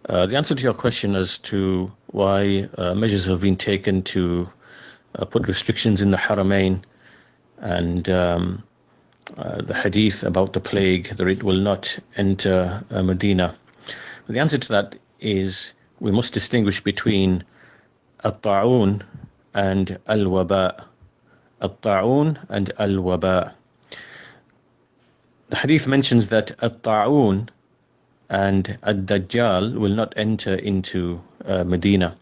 The answer to your question as to why measures have been taken to put restrictions in the Haramain and the hadith about the plague, that it will not enter Medina. The answer to that is we must distinguish between at-ta'un and al-waba. At-ta'un and al-waba. The hadith mentions that at-ta'un and ad-dajjal will not enter into Medina.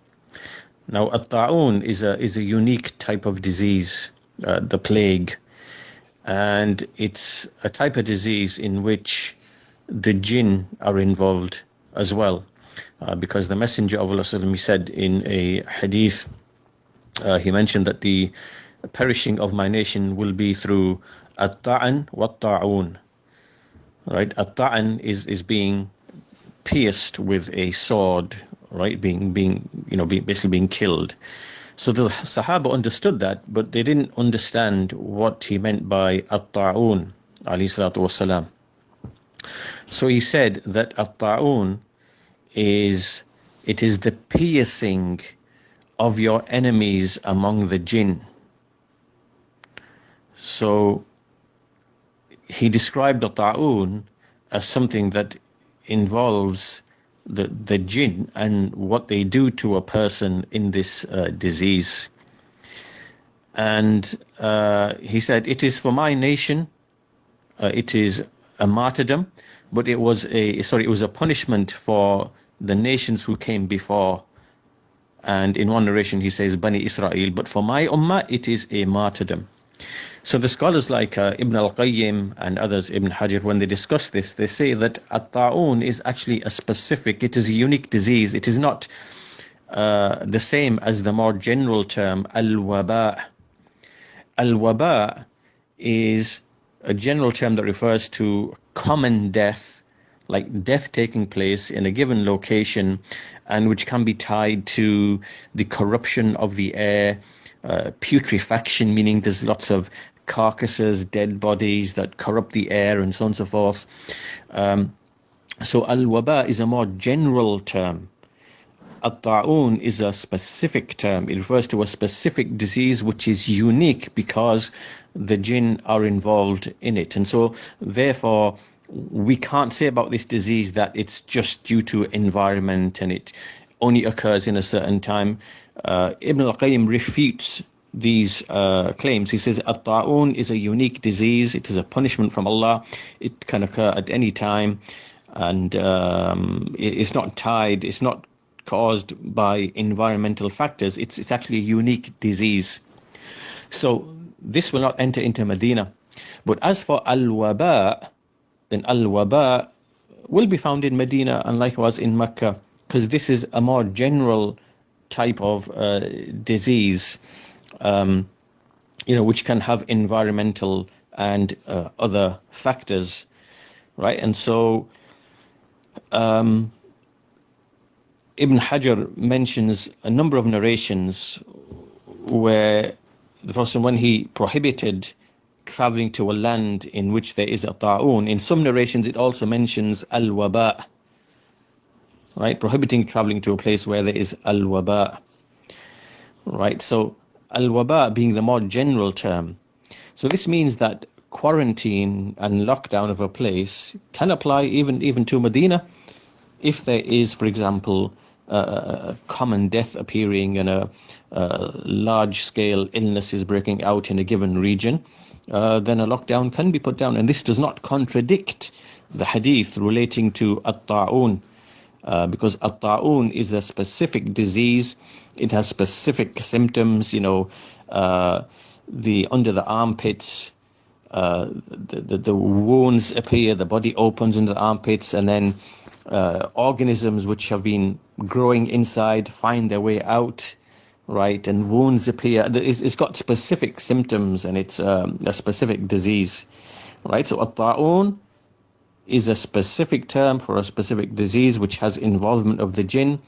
Now, at-ta'un is a unique type of disease, the plague, and it's a type of disease in which the jinn are involved as well, because the Messenger of Allah he said in a hadith, he mentioned that the perishing of my nation will be through at-ta'an wa at-ta'un. Right, at-ta'an is being pierced with a sword, right? Basically being killed. So the Sahaba understood that, but they didn't understand what he meant by at-ta'un, alayhi salatu wassalam. So he said that at-ta'un is the piercing of your enemies among the jinn. So he described at-ta'un as something that involves the jinn and what they do to a person in this disease. And he said, it is for my nation, it is a martyrdom, but it was a punishment for the nations who came before. And in one narration he says Bani Israel, but for my ummah it is a martyrdom. So the scholars like Ibn al-Qayyim and others, Ibn Hajar, when they discuss this, they say that at-ta'un is actually it is a unique disease. It is not the same as the more general term al-waba. Al-waba is a general term that refers to common death, like death taking place in a given location, and which can be tied to the corruption of the air, putrefaction, meaning there's lots of carcasses, dead bodies that corrupt the air, and so on and so forth. So al-waba is a more general term. At-ta'un is a specific term. It refers to a specific disease which is unique because the jinn are involved in it. And so therefore we can't say about this disease that it's just due to environment and it only occurs in a certain time. Ibn al-Qayyim refutes these claims. He says at-ta'un is a unique disease. It is a punishment from Allah. It can occur at any time, and it's not tied, it's not caused by environmental factors. It's actually a unique disease. So this will not enter into Medina. But as for al-waba, then al-waba will be found in Medina and likewise in Mecca, because this is a more general type of disease, which can have environmental and other factors, right? And so Ibn Hajar mentions a number of narrations where the Prophet, when he prohibited traveling to a land in which there is a ta'un, in some narrations it also mentions al-waba, right? Prohibiting traveling to a place where there is al-waba, right? So al-waba being the more general term. So this means that quarantine and lockdown of a place can apply even to Medina if there is, for example, a common death appearing and a large-scale illness is breaking out in a given region. Then a lockdown can be put down, and this does not contradict the hadith relating to at-ta'un, because at-ta'un is a specific disease. It has specific symptoms, the under the armpits, the wounds appear, the body opens under the armpits, and then organisms which have been growing inside find their way out, right? And wounds appear. It's got specific symptoms, and it's a specific disease, right? So at-ta'un is a specific term for a specific disease which has involvement of the jinn,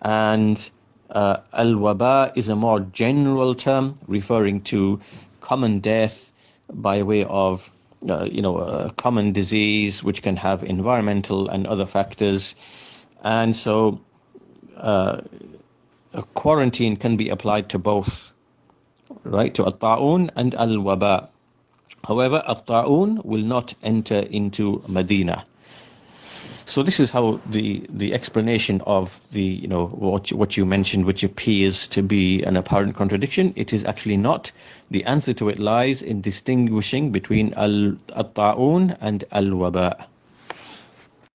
and al-waba is a more general term referring to common death by way of a common disease which can have environmental and other factors. And so a quarantine can be applied to both, right? To al-ta'un and al-waba. However, al-ta'un will not enter into Medina. So this is how the explanation of the what you mentioned, which appears to be an apparent contradiction, it is actually not. The answer to it lies in distinguishing between al-ta'un and al-waba.